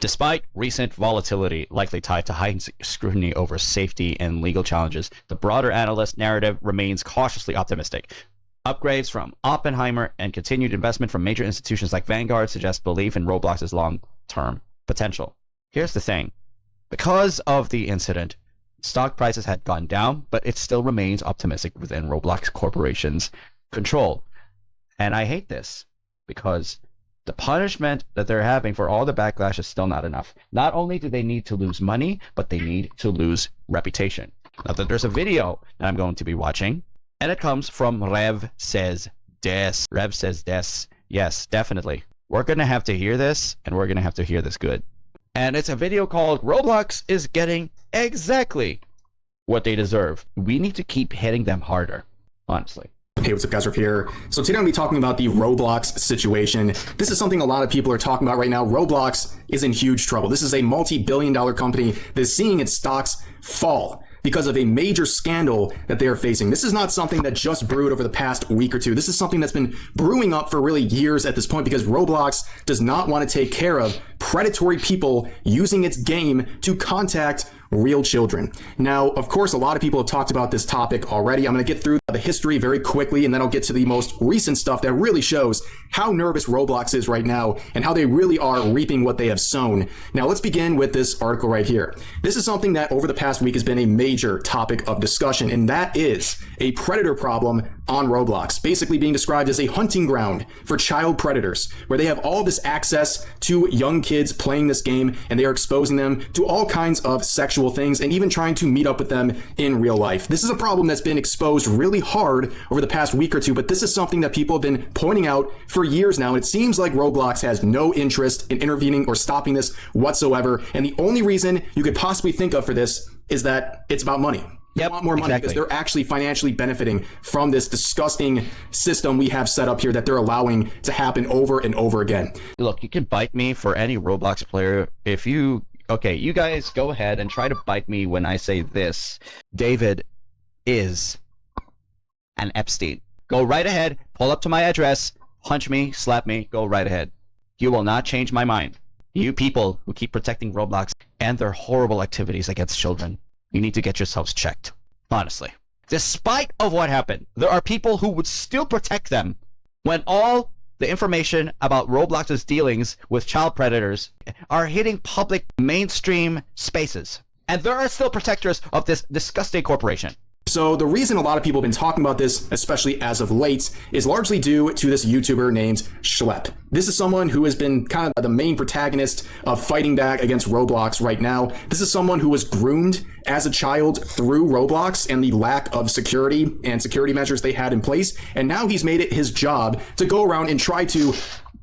Despite recent volatility likely tied to heightened scrutiny over safety and legal challenges, the broader analyst narrative remains cautiously optimistic. Upgrades from Oppenheimer and continued investment from major institutions like Vanguard suggest belief in Roblox's long-term potential. Here's the thing. Because of the incident, stock prices had gone down, but it still remains optimistic within Roblox Corporation's control. And I hate this because the punishment that they're having for all the backlash is still not enough. Not only do they need to lose money, but they need to lose reputation. Now, there's a video that I'm going to be watching, and it comes from Rev Says Des. Rev Says Des. Yes, definitely. We're going to have to hear this, and we're going to have to hear this good. And it's a video called Roblox is getting exactly what they deserve. We need to keep hitting them harder, honestly. Hey, what's up, guys? Riff here. So today I'm going to be talking about the Roblox situation. This is something a lot of people are talking about right now. Roblox is in huge trouble. This is a multi-billion-dollar company that is seeing its stocks fall because of a major scandal that they are facing. This is not something that just brewed over the past week or two. This is something that's been brewing up for really years at this point because Roblox does not want to take care of predatory people using its game to contact real children. Now, of course, a lot of people have talked about this topic already. I'm going to get through the history very quickly, and then I'll get to the most recent stuff that really shows how nervous Roblox is right now and how they really are reaping what they have sown. Now, let's begin with this article right here. This is something that over the past week has been a major topic of discussion, and that is a predator problem on Roblox, basically being described as a hunting ground for child predators, where they have all this access to young kids playing this game, and they are exposing them to all kinds of sexual things and even trying to meet up with them in real life. This is a problem that's been exposed really hard over the past week or two, but this is something that people have been pointing out for years now. It seems like Roblox has no interest in intervening or stopping this whatsoever. And the only reason you could possibly think of for this is that it's about money. They want more money because they're actually financially benefiting from this disgusting system we have set up here that they're allowing to happen over and over again. Look, you can bite me for any Roblox player if you... Okay, you guys go ahead and try to bite me when I say this. David is an Epstein. Go right ahead, pull up to my address, punch me, slap me, go right ahead. You will not change my mind. You people who keep protecting Roblox and their horrible activities against children, you need to get yourselves checked. Honestly. Despite of what happened, there are people who would still protect them when all the information about Roblox's dealings with child predators are hitting public mainstream spaces. And there are still protectors of this disgusting corporation. So the reason a lot of people have been talking about this, especially as of late, is largely due to this YouTuber named Schlepp. This is someone who has been kind of the main protagonist of fighting back against Roblox right now. This is someone who was groomed as a child through Roblox and the lack of security and security measures they had in place. And now he's made it his job to go around and try to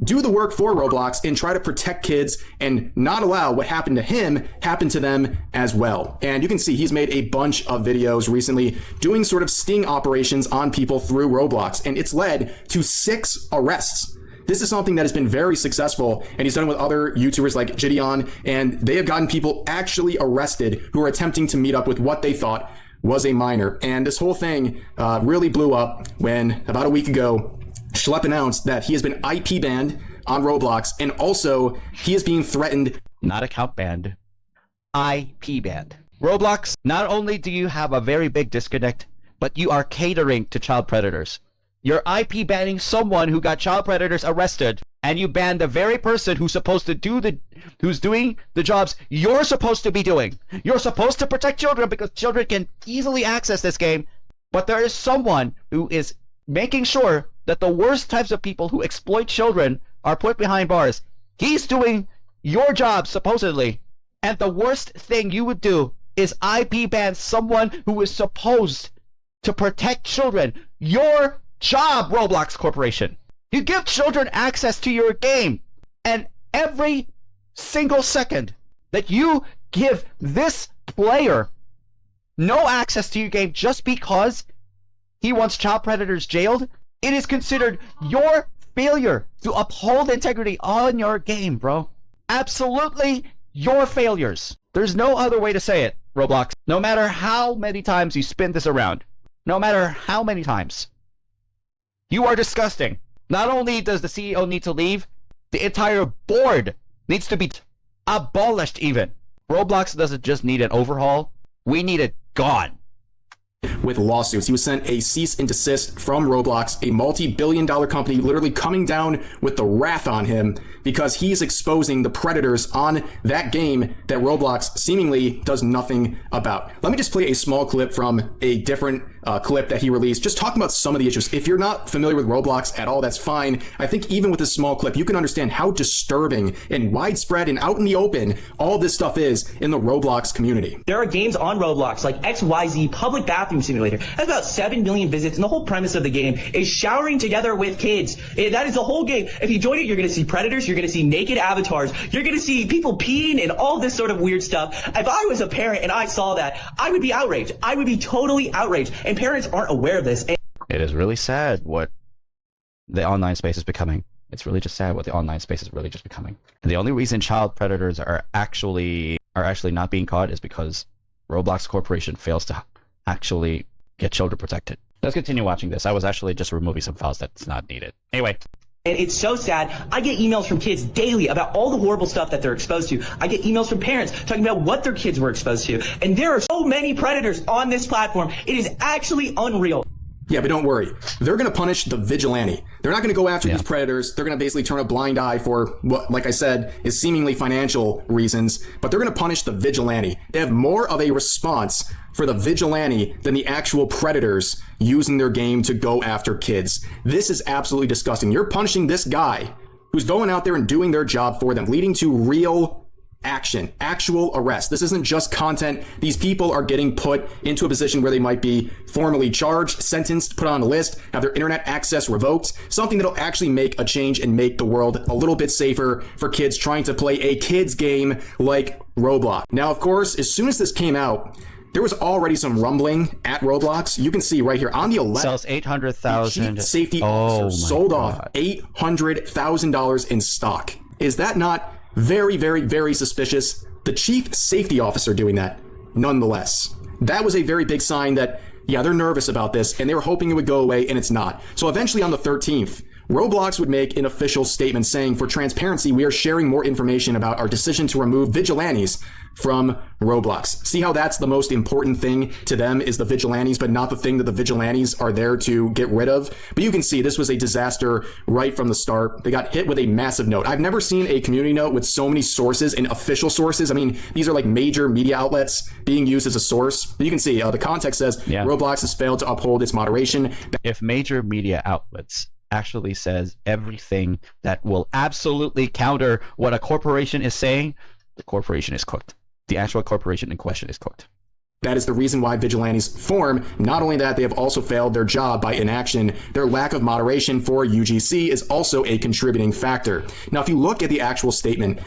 do the work for Roblox and try to protect kids and not allow what happened to him happen to them as well. And you can see he's made a bunch of videos recently doing sort of sting operations on people through Roblox, and it's led to 6 arrests. This is something that has been very successful, and he's done it with other YouTubers like Gideon, and they have gotten people actually arrested who are attempting to meet up with what they thought was a minor. And this whole thing really blew up when about a week ago, Schlepp announced that he has been IP banned on Roblox, and also he is being threatened. Not account banned, IP banned. Roblox, not only do you have a very big disconnect, but you are catering to child predators. You're IP banning someone who got child predators arrested, and you ban the very person who's supposed to do who's doing the jobs you're supposed to be doing. You're supposed to protect children because children can easily access this game, but there is someone who is making sure that the worst types of people who exploit children are put behind bars. He's doing your job, supposedly. And the worst thing you would do is IP ban someone who is supposed to protect children. Your job, Roblox Corporation. You give children access to your game. And every single second that you give this player no access to your game just because he wants child predators jailed, it is considered your failure to uphold integrity on your game, bro. Absolutely your failures. There's no other way to say it, Roblox. No matter how many times you spin this around, no matter how many times, you are disgusting. Not only does the CEO need to leave, the entire board needs to be... Abolished even. Roblox doesn't just need an overhaul. We need it gone. With lawsuits. He was sent a cease and desist from Roblox, a multi-billion-dollar company, literally coming down with the wrath on him because he's exposing the predators on that game that Roblox seemingly does nothing about. Let me just play a small clip from a different clip that he released, just talking about some of the issues. If you're not familiar with Roblox at all, that's fine. I think even with this small clip, you can understand how disturbing and widespread and out in the open all this stuff is in the Roblox community. There are games on Roblox like XYZ Public Bathroom Simulator. That's about 7 million visits, and the whole premise of the game is showering together with kids. That is the whole game. If you join it, you're going to see predators, you're going to see naked avatars, you're going to see people peeing and all this sort of weird stuff. If I was a parent and I saw that, I would be outraged. I would be totally outraged. And parents aren't aware of this. It is really sad what the online space is becoming. It's really just sad what the online space is really just becoming. And the only reason child predators are actually not being caught is because Roblox Corporation fails to actually get children protected. Let's continue watching this. I was actually just removing some files that's not needed. Anyway. And it's so sad. I get emails from kids daily about all the horrible stuff that they're exposed to. I get emails from parents talking about what their kids were exposed to. And there are so many predators on this platform. It is actually unreal. Yeah, but don't worry. They're going to punish the vigilante. They're not going to go after these predators. They're going to basically turn a blind eye for what, like I said, is seemingly financial reasons. But they're going to punish the vigilante. They have more of a response for the vigilante than the actual predators using their game to go after kids. This is absolutely disgusting. You're punishing this guy who's going out there and doing their job for them, leading to real action, actual arrest. This isn't just content. These people are getting put into a position where they might be formally charged, sentenced, put on a list, have their internet access revoked, something that'll actually make a change and make the world a little bit safer for kids trying to play a kids game like Roblox. Now, of course, as soon as this came out, there was already some rumbling at Roblox. You can see right here on the 11th, sells 800,000. Safety officer sold off $800,000 in stock. Is that not very, very, very suspicious? The chief safety officer doing that, nonetheless. That was a very big sign that, yeah, they're nervous about this and they were hoping it would go away, and it's not. So eventually on the 13th, Roblox would make an official statement saying, for transparency, we are sharing more information about our decision to remove vigilantes from Roblox. See how that's the most important thing to them is the vigilantes, but not the thing that the vigilantes are there to get rid of. But you can see this was a disaster right from the start. They got hit with a massive note. I've never seen a community note with so many sources and official sources. I mean, these are like major media outlets being used as a source. But you can see the context says Roblox has failed to uphold its moderation. If major media outlets actually says everything that will absolutely counter what a corporation is saying, the corporation is cooked. The actual corporation in question is cooked. That is the reason why vigilantes form. Not only that, they have also failed their job by inaction. Their lack of moderation for UGC is also a contributing factor. Now, if you look at the actual statement,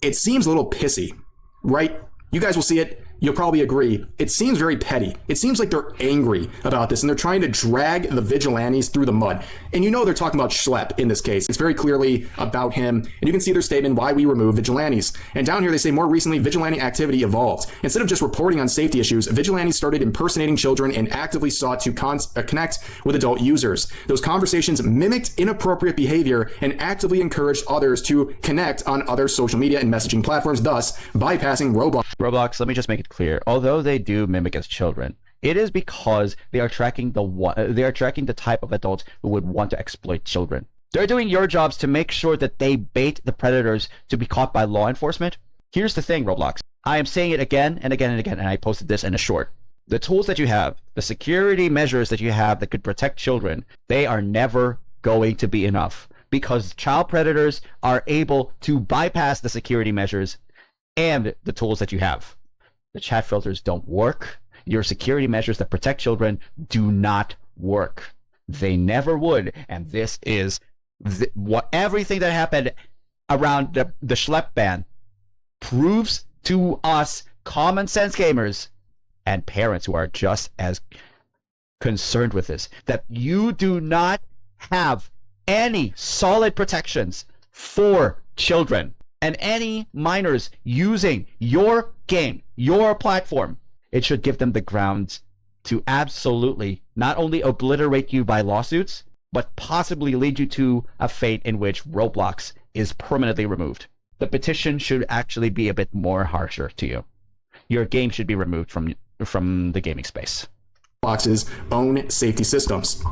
it seems a little pissy, right? You guys will see it. You'll probably agree. It seems very petty. It seems like they're angry about this and they're trying to drag the vigilantes through the mud. And you know they're talking about Schlepp in this case. It's very clearly about him. And you can see their statement, why we remove vigilantes. And down here they say more recently, vigilante activity evolved. Instead of just reporting on safety issues, vigilantes started impersonating children and actively sought to connect with adult users. Those conversations mimicked inappropriate behavior and actively encouraged others to connect on other social media and messaging platforms, thus bypassing Roblox. Roblox, let me just make it clear. Although they do mimic as children, it is because they are tracking the type of adults who would want to exploit children. They're doing your jobs to make sure that they bait the predators to be caught by law enforcement. Here's the thing, Roblox. I am saying it again and again and again, and I posted this in a short. The tools that you have, the security measures that you have that could protect children, they are never going to be enough because child predators are able to bypass the security measures and the tools that you have. The chat filters don't work. Your security measures that protect children do not work. They never would. And this is what everything that happened around the Schlepp ban proves to us common sense gamers and parents who are just as concerned with this, that you do not have any solid protections for children. And any minors using your game, your platform, it should give them the grounds to absolutely not only obliterate you by lawsuits, but possibly lead you to a fate in which Roblox is permanently removed. the petition should actually be a bit more harsher to you. Your game should be removed from the gaming space. Roblox's own safety systems.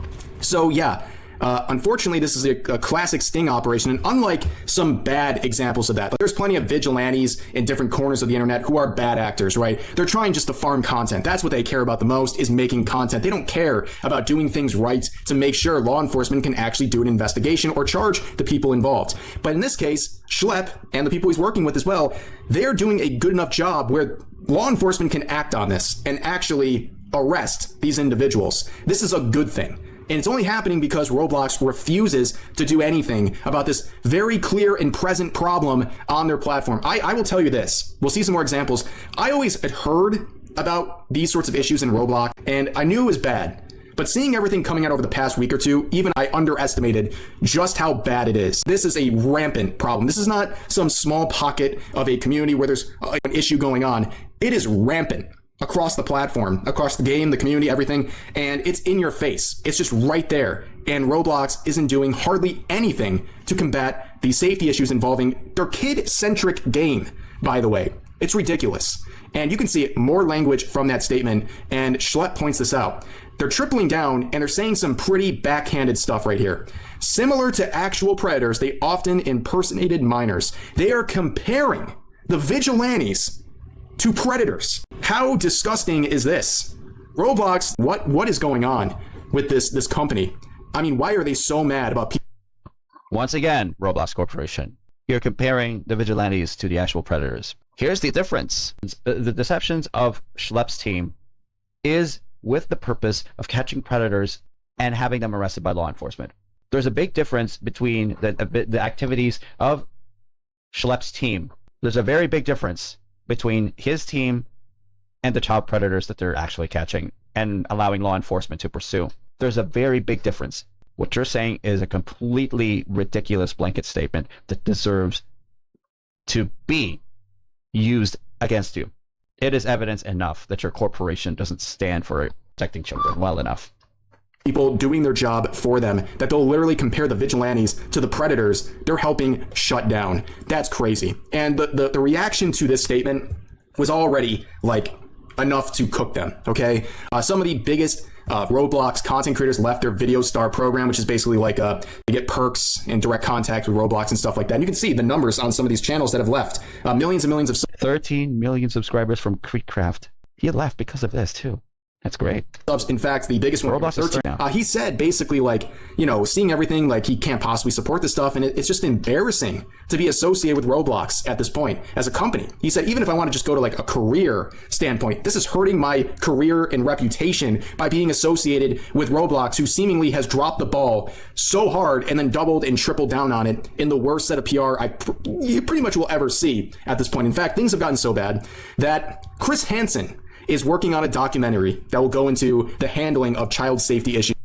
So yeah, unfortunately, this is a classic sting operation, and unlike some bad examples of that, like, there's plenty of vigilantes in different corners of the internet who are bad actors, right? They're trying just to farm content. That's what they care about the most, is making content. They don't care about doing things right to make sure law enforcement can actually do an investigation or charge the people involved. But in this case, Schlepp and the people he's working with as well, they're doing a good enough job where law enforcement can act on this and actually arrest these individuals. This is a good thing. And it's only happening because Roblox refuses to do anything about this very clear and present problem on their platform. I will tell you this. We'll see some more examples. I always had heard about these sorts of issues in Roblox, and I knew it was bad. But seeing everything coming out over the past week or two, even I underestimated just how bad it is. This is a rampant problem. This is not some small pocket of a community where there's an issue going on. It is rampant across the platform, across the game, the community, everything, and it's in your face. It's just right there. And Roblox isn't doing hardly anything to combat these safety issues involving their kid-centric game, by the way. It's ridiculous. And you can see more language from that statement, and Schlepp points this out. They're tripling down, and they're saying some pretty backhanded stuff right here. Similar to actual predators, they often impersonated minors. They are comparing the vigilantes to predators. How disgusting is this? Roblox, what is going on with this company? I mean, why are they so mad about people? Once again, Roblox Corporation, you're comparing the vigilantes to the actual predators. Here's the difference. The deceptions of Schlepp's team is with the purpose of catching predators and having them arrested by law enforcement. There's a big difference between the activities of Schlepp's team. There's a very big difference between his team and the child predators that they're actually catching and allowing law enforcement to pursue. There's a very big difference. What you're saying is a completely ridiculous blanket statement that deserves to be used against you. It is evidence enough that your corporation doesn't stand for protecting children well enough. People doing their job for them, that they'll literally compare the vigilantes to the predators they're helping shut down. That's crazy. And the reaction to this statement was already like enough to cook them, okay? Some of the biggest Roblox content creators left their Video Star program, which is basically like they get perks and direct contact with Roblox and stuff like that. And you can see the numbers on some of these channels that have left. Millions and millions of 13 million subscribers from Creekcraft. He left because of this too. That's great. subs. In fact, the biggest one, Roblox is 13, he said basically like, you know, seeing everything, like he can't possibly support this stuff. And it's just embarrassing to be associated with Roblox at this point as a company. He said, even if I want to just go to like a career standpoint, this is hurting my career and reputation by being associated with Roblox, who seemingly has dropped the ball so hard and then doubled and tripled down on it in the worst set of PR you pretty much will ever see at this point. In fact, things have gotten so bad that Chris Hansen is working on a documentary that will go into the handling of child safety issues.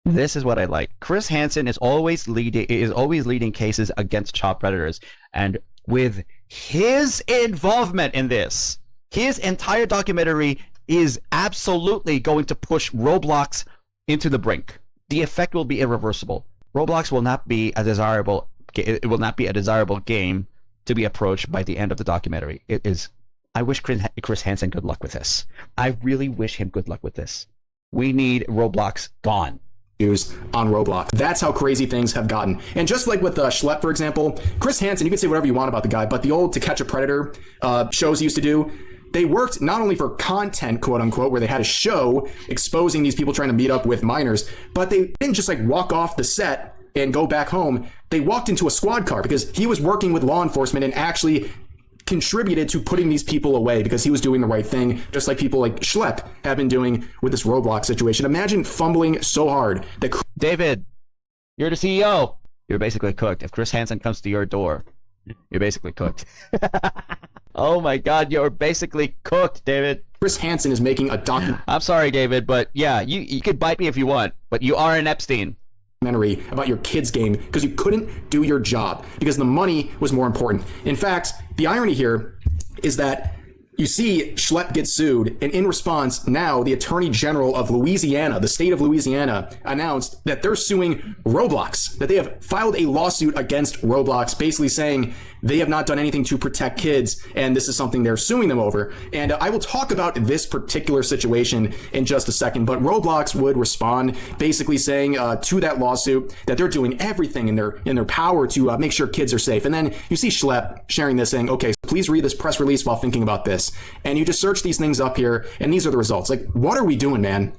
This is what I like. Chris Hansen is always leading cases against child predators, and with his involvement in this, his entire documentary is absolutely going to push Roblox into the brink. The effect will be irreversible. Roblox will not be a desirable. It will not be a desirable game to be approached by the end of the documentary. It is. I wish Chris Hansen good luck with this. I really wish him good luck with this. We need Roblox gone. On Roblox. That's how crazy things have gotten. And just like with Schlepp, for example, Chris Hansen, you can say whatever you want about the guy, but the old To Catch a Predator shows he used to do, they worked not only for content, quote unquote, where they had a show exposing these people trying to meet up with minors, but they didn't just like walk off the set and go back home. They walked into a squad car because he was working with law enforcement and actually contributed to putting these people away because he was doing the right thing, just like people like Schlepp have been doing with this Roblox situation. Imagine fumbling so hard that... David, you're the CEO. You're basically cooked. If Chris Hansen comes to your door, you're basically cooked. Oh my God, you're basically cooked, David. Chris Hansen is making a I'm sorry, David, but yeah, you could bite me if you want, but you are an Epstein. About your kids' game because you couldn't do your job because the money was more important. In fact, the irony here is that You see Schlepp get sued, and in response, now the Attorney General of Louisiana, the state of Louisiana, announced that they're suing Roblox, that they have filed a lawsuit against Roblox, basically saying they have not done anything to protect kids, and this is something they're suing them over. And I will talk about this particular situation in just a second, but Roblox would respond, basically saying to that lawsuit that they're doing everything in their power to make sure kids are safe. And then you see Schlepp sharing this, saying, okay, please read this press release while thinking about this. And you just search these things up here, and these are the results. Like, what are we doing, man?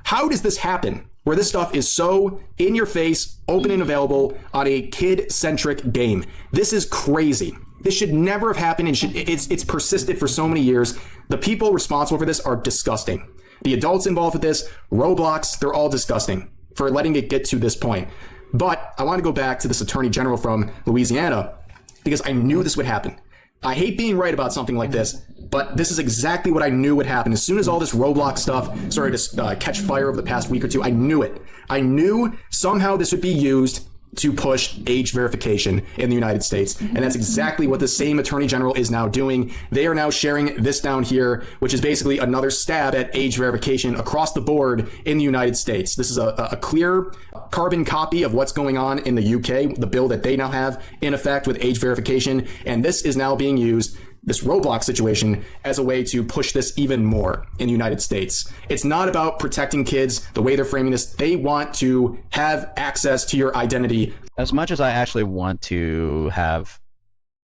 How does this happen where this stuff is so in your face, open and available on a kid-centric game? This is crazy. This should never have happened, and it's persisted for so many years. The people responsible for this are disgusting. The adults involved with this, Roblox, they're all disgusting for letting it get to this point. But I want to go back to this Attorney General from Louisiana because I knew this would happen. I hate being right about something like this, but this is exactly what I knew would happen. As soon as all this Roblox stuff started to catch fire over the past week or two, I knew it. I knew somehow this would be used to push age verification in the United States. And that's exactly what the same Attorney General is now doing. They are now sharing this down here, which is basically another stab at age verification across the board in the United States. This is a clear carbon copy of what's going on in the UK, the bill that they now have in effect with age verification. And this is now being used, this Roblox situation, as a way to push this even more in the United States. It's not about protecting kids the way they're framing this. They want to have access to your identity. As much as I actually want to have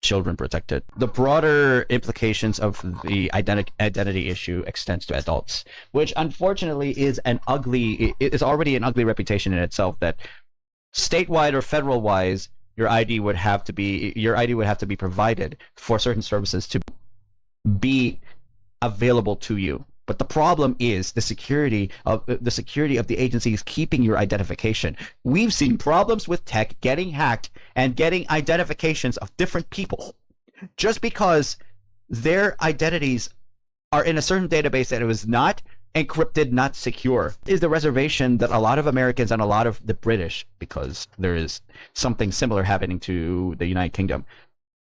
children protected, the broader implications of the identity issue extends to adults, which unfortunately is already an ugly reputation in itself, that statewide or federal wise, your ID would have to be provided for certain services to be available to you. But the problem is the security of the agencies keeping your identification. We've seen problems with tech getting hacked and getting identifications of different people just because their identities are in a certain database that it was not encrypted, not secure. Is the reservation that a lot of Americans and a lot of the British, because there is something similar happening to the United Kingdom,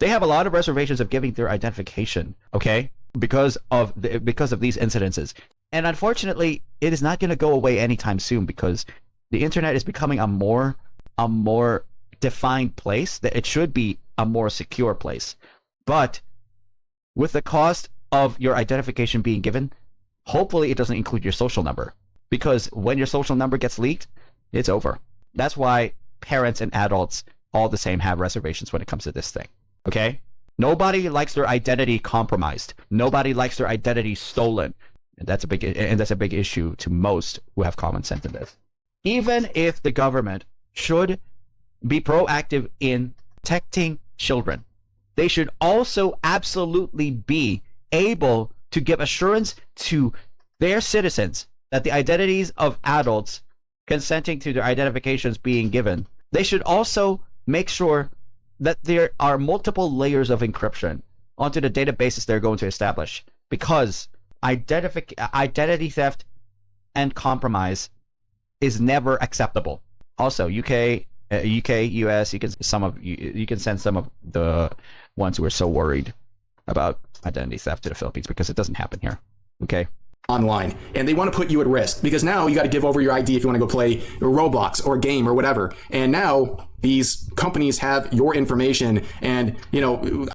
they have a lot of reservations of giving their identification, okay, because of these incidences. And unfortunately, it is not going to go away anytime soon, because the internet is becoming a more defined place, that it should be a more secure place. But with the cost of your identification being given, hopefully it doesn't include your social number, because when your social number gets leaked, it's over. That's why parents and adults all the same have reservations when it comes to this thing, okay? Nobody likes their identity compromised. Nobody likes their identity stolen. And that's a big issue to most who have common sense in this. Even if the government should be proactive in protecting children, they should also absolutely be able to give assurance to their citizens that the identities of adults consenting to their identifications being given, they should also make sure that there are multiple layers of encryption onto the databases they're going to establish, because identity theft and compromise is never acceptable. Also, UK, US, you can send some of the ones who are so worried about identity theft to the Philippines, because it doesn't happen here. Okay. Online, and they want to put you at risk, because now you got to give over your ID if you want to go play Roblox or a game or whatever. And now these companies have your information, and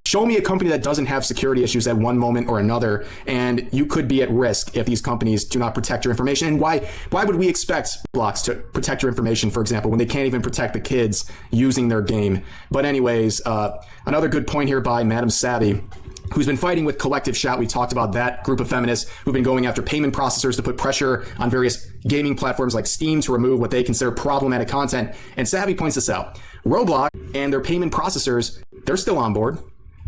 show me a company that doesn't have security issues at one moment or another, and you could be at risk if these companies do not protect your information. And why would we expect Roblox to protect your information, for example, when they can't even protect the kids using their game? But anyways, another good point here by Madam Savvy, who's been fighting with Collective Shout. We talked about that group of feminists who've been going after payment processors to put pressure on various gaming platforms like Steam to remove what they consider problematic content. And Savvy points this out. Roblox and their payment processors, they're still on board.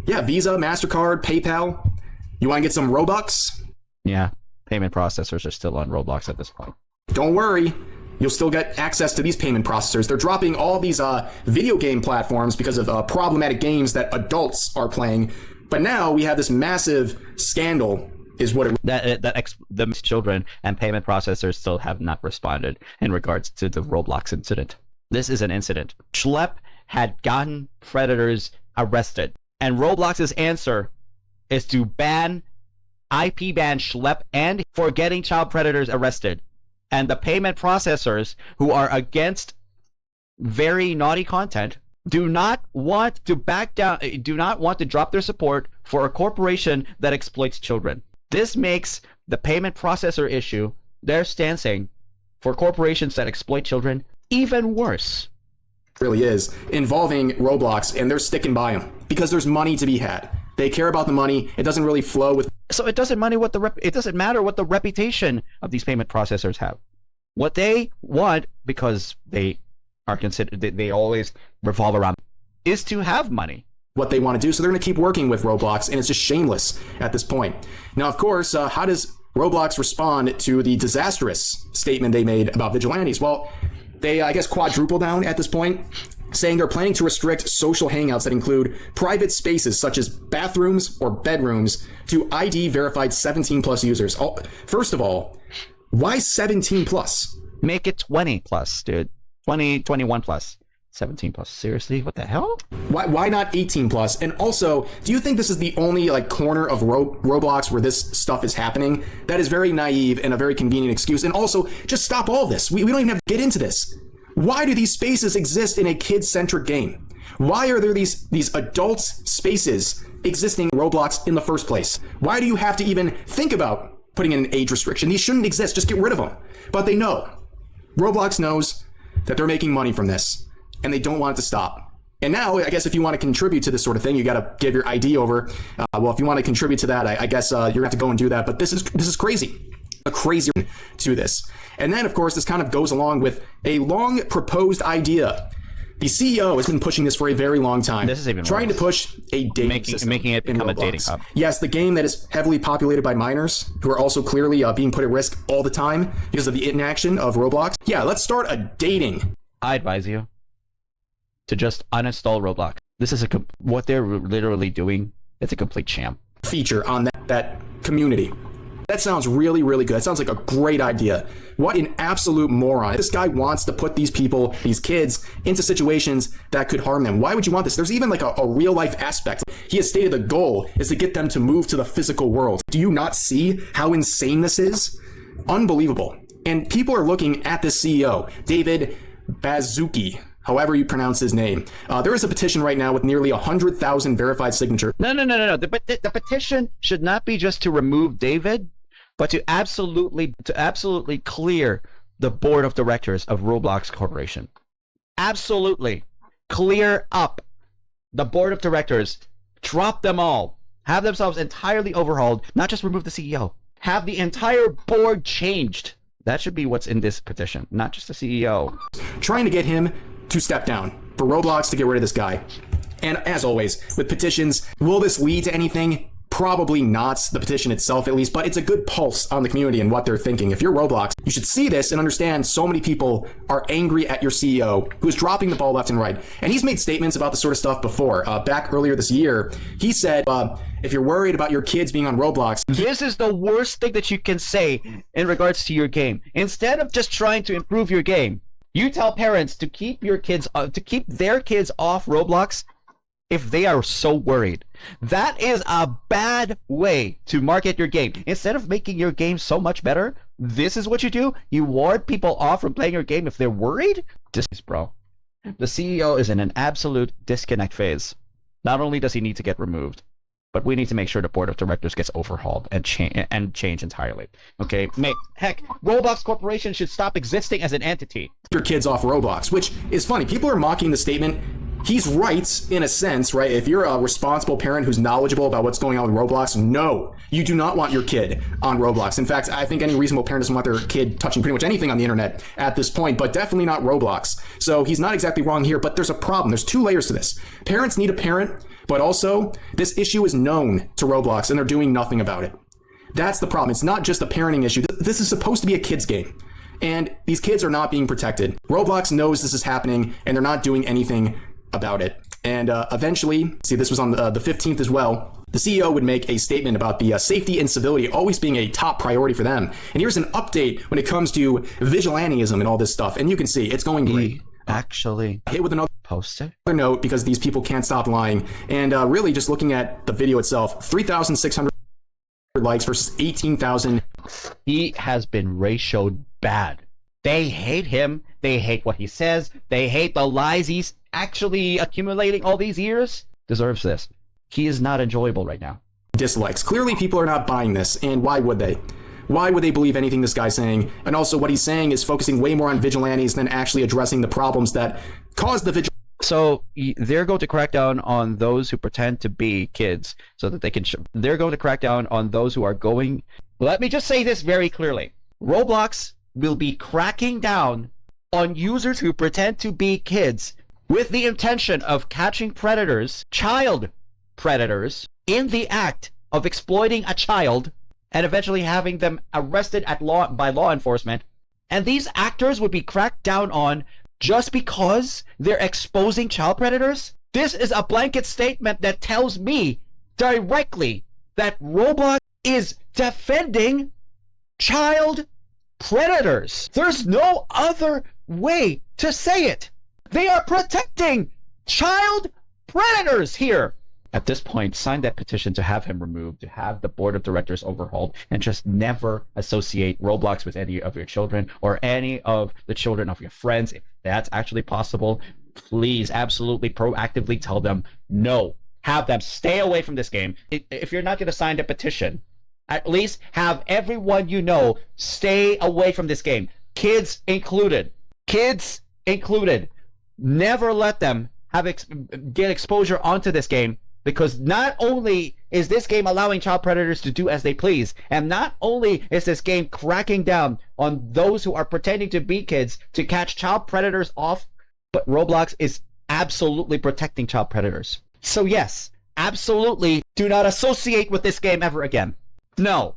Yeah, Visa, MasterCard, PayPal. You want to get some Robux? Yeah, payment processors are still on Roblox at this point. Don't worry. You'll still get access to these payment processors. They're dropping all these video game platforms because of problematic games that adults are playing. But now we have this massive scandal, is what it... The children and payment processors still have not responded in regards to the Roblox incident. This is an incident. Schlepp had gotten predators arrested, and Roblox's answer is to ban IP ban schlep and for getting child predators arrested. And the payment processors who are against very naughty content do not want to back down, do not want to drop their support for a corporation that exploits children. This makes the payment processor issue, their stancing for corporations that exploit children, even worse. Really is, involving Roblox, and they're sticking by them because there's money to be had. They care about the money. It doesn't really flow with. So it doesn't matter what the reputation of these payment processors have. What they want, because they are considered, they always revolve around, is to have money. What they want to do, so they're going to keep working with Roblox, and it's just shameless at this point. Now, of course, how does Roblox respond to the disastrous statement they made about vigilantes? Well, they, I guess, quadruple down at this point, saying they're planning to restrict social hangouts that include private spaces such as bathrooms or bedrooms to ID verified 17 plus users. Oh, first of all, why 17 plus? Make it 20 plus, dude. 20, 21 plus. 17 plus. Seriously? What the hell? Why not 18 plus? And also, do you think this is the only corner of Roblox where this stuff is happening? That is very naive and a very convenient excuse. And also, just stop all this. We don't even have to get into this. Why do these spaces exist in a kid-centric game? Why are there these adult spaces existing in Roblox in the first place? Why do you have to even think about putting in an age restriction? These shouldn't exist. Just get rid of them. But they know. Roblox knows that they're making money from this, and they don't want it to stop. And now, I guess if you want to contribute to this sort of thing, you got to give your ID over. Well, if you want to contribute to that, I guess you're going to have to go and do that. But this is crazy. A crazy to this. And then, of course, this kind of goes along with a long proposed idea. The CEO has been pushing this for a very long time. This is even trying worse. to push a dating system, making it become a dating hub. Yes, the game that is heavily populated by minors who are also clearly being put at risk all the time because of the inaction of Roblox. Yeah, let's start a dating. I advise you to just uninstall Roblox. This is what they're literally doing. It's a complete sham. Feature on that community. That sounds really, really good. That sounds like a great idea. What an absolute moron. This guy wants to put these people, these kids, into situations that could harm them. Why would you want this? There's even a real life aspect. He has stated the goal is to get them to move to the physical world. Do you not see how insane this is? Unbelievable. And people are looking at this CEO, David Baszucki, however you pronounce his name. There is a petition right now with nearly 100,000 verified signatures. No. The petition should not be just to remove David, but to absolutely clear the board of directors of Roblox Corporation. Absolutely. Clear up the board of directors. Drop them all. Have themselves entirely overhauled. Not just remove the CEO. Have the entire board changed. That should be what's in this petition, not just the CEO. Trying to get him to step down, for Roblox to get rid of this guy. And as always, with petitions, will this lead to anything? Probably not, the petition itself at least, but it's a good pulse on the community and what they're thinking. If you're Roblox, you should see this and understand so many people are angry at your CEO who's dropping the ball left and right. And he's made statements about this sort of stuff before. Back earlier this year, he said, if you're worried about your kids being on Roblox, this is the worst thing that you can say in regards to your game. Instead of just trying to improve your game, you tell parents to keep their kids off Roblox if they are so worried. That is a bad way to market your game. Instead of making your game so much better, this is what you do. You ward people off from playing your game if they're worried? This is, bro. The CEO is in an absolute disconnect phase. Not only does he need to get removed, but we need to make sure the board of directors gets overhauled and change entirely. Okay, heck, Roblox Corporation should stop existing as an entity. Your kids off Roblox, which is funny. People are mocking the statement. He's right in a sense, right? If you're a responsible parent who's knowledgeable about what's going on with Roblox, no, you do not want your kid on Roblox. In fact, I think any reasonable parent doesn't want their kid touching pretty much anything on the internet at this point, but definitely not Roblox. So he's not exactly wrong here, but there's a problem. There's two layers to this. Parents need a parent, but also this issue is known to Roblox and they're doing nothing about it. That's the problem. It's not just a parenting issue. This is supposed to be a kid's game. And these kids are not being protected. Roblox knows this is happening and they're not doing anything about it. And eventually, see, this was on the 15th as well, the CEO would make a statement about the safety and civility always being a top priority for them. And here's an update when it comes to vigilantism and all this stuff. And you can see it's going great. Actually, hit with another poster note because these people can't stop lying. And really just looking at the video itself, 3,600 likes versus 18,000. He has been ratioed bad. They hate him. They hate what he says. They hate the lies he's actually accumulating all these years. Deserves this. He is not enjoyable right now. Dislikes. Clearly, people are not buying this, and why would they? Why would they believe anything this guy's saying? And also, what he's saying is focusing way more on vigilantes than actually addressing the problems that cause the vigilantes. So they're going to crack down on those who pretend to be kids so that they can they're going to crack down on those who are going. Let me just say this very clearly. Roblox will be cracking down on users who pretend to be kids with the intention of catching predators, child predators, in the act of exploiting a child and eventually having them arrested by law enforcement. And these actors would be cracked down on just because they're exposing child predators? This is a blanket statement that tells me directly that Roblox is defending child predators. There's no other way to say it. They are protecting child predators here. At this point, sign that petition to have him removed, to have the board of directors overhauled, and just never associate Roblox with any of your children or any of the children of your friends. If that's actually possible, please absolutely proactively tell them no. Have them stay away from this game. If you're not going to sign the petition, at least have everyone you know stay away from this game. Kids included. Kids included. Never let them get exposure onto this game. Because not only is this game allowing child predators to do as they please, and not only is this game cracking down on those who are pretending to be kids to catch child predators off, but Roblox is absolutely protecting child predators. So yes, absolutely do not associate with this game ever again. No,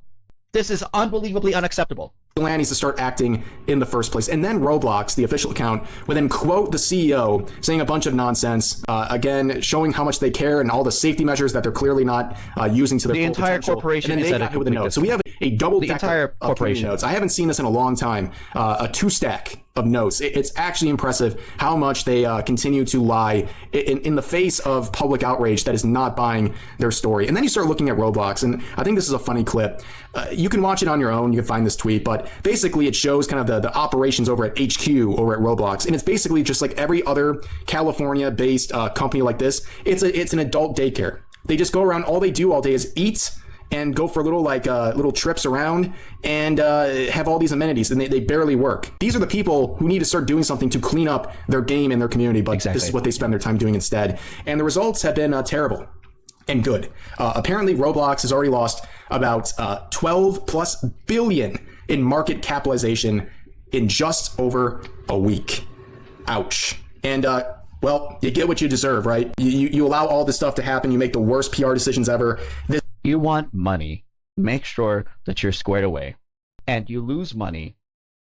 this is unbelievably unacceptable. Vigilantes to start acting in the first place. And then Roblox, the official account, would then quote the CEO saying a bunch of nonsense, again, showing how much they care and all the safety measures that they're clearly not using to their full entire potential. corporation and then is they got hit with a note. So we have a double the decker entire of corporation notes. I haven't seen this in a long time. A two-stack of notes. It's actually impressive how much they continue to lie in the face of public outrage that is not buying their story. And then you start looking at Roblox, and I think this is a funny clip. You can watch it on your own. You can find this tweet, but basically it shows kind of the operations over at HQ over at Roblox, and it's basically just like every other California-based company like this. It's an adult daycare. They just go around. All they do all day is eat and go for little trips around and have all these amenities, and they barely work. These are the people who need to start doing something to clean up their game and their community, but This is what they spend their time doing instead. And the results have been terrible and good. Apparently, Roblox has already lost about 12 plus billion in market capitalization in just over a week. Ouch. And well, you get what you deserve, right? You allow all this stuff to happen. You make the worst PR decisions ever. You want money, make sure that you're squared away. And you lose money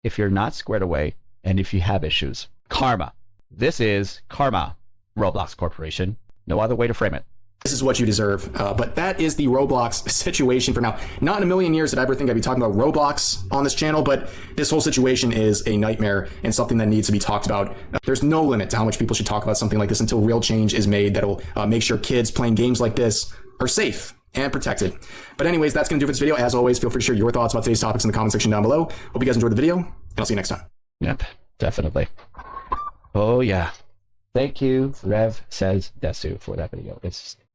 if you're not squared away and if you have issues. Karma. This is karma, Roblox Corporation. No other way to frame it. This is what you deserve. But that is the Roblox situation for now. Not in a million years did I ever think I'd be talking about Roblox on this channel, but this whole situation is a nightmare and something that needs to be talked about. There's no limit to how much people should talk about something like this until real change is made that'll make sure kids playing games like this are safe and protected. But anyways, that's going to do for this video. As always, feel free to share your thoughts about today's topics in the comment section down below. Hope you guys enjoyed the video, and I'll see you next time. Yep, definitely. Oh yeah. Thank you, Rev Says Desu, for that video.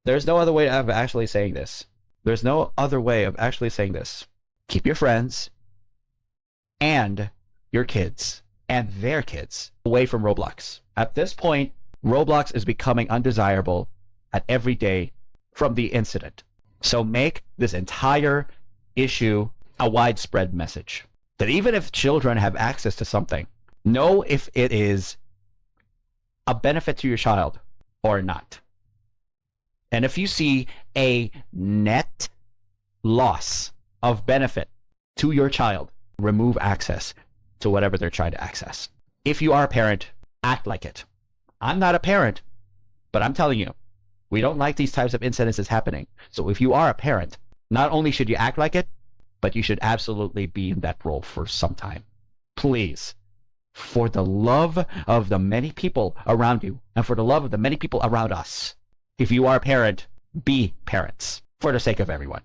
There's no other way of actually saying this. There's no other way of actually saying this. Keep your friends and your kids and their kids away from Roblox. At this point, Roblox is becoming undesirable at every day from the incident. So make this entire issue a widespread message. That even if children have access to something, know if it is a benefit to your child or not. And if you see a net loss of benefit to your child, remove access to whatever they're trying to access. If you are a parent, act like it. I'm not a parent, but I'm telling you, we don't like these types of incidences happening. So if you are a parent, not only should you act like it, but you should absolutely be in that role for some time. Please, for the love of the many people around you, and for the love of the many people around us, if you are a parent, be parents for the sake of everyone.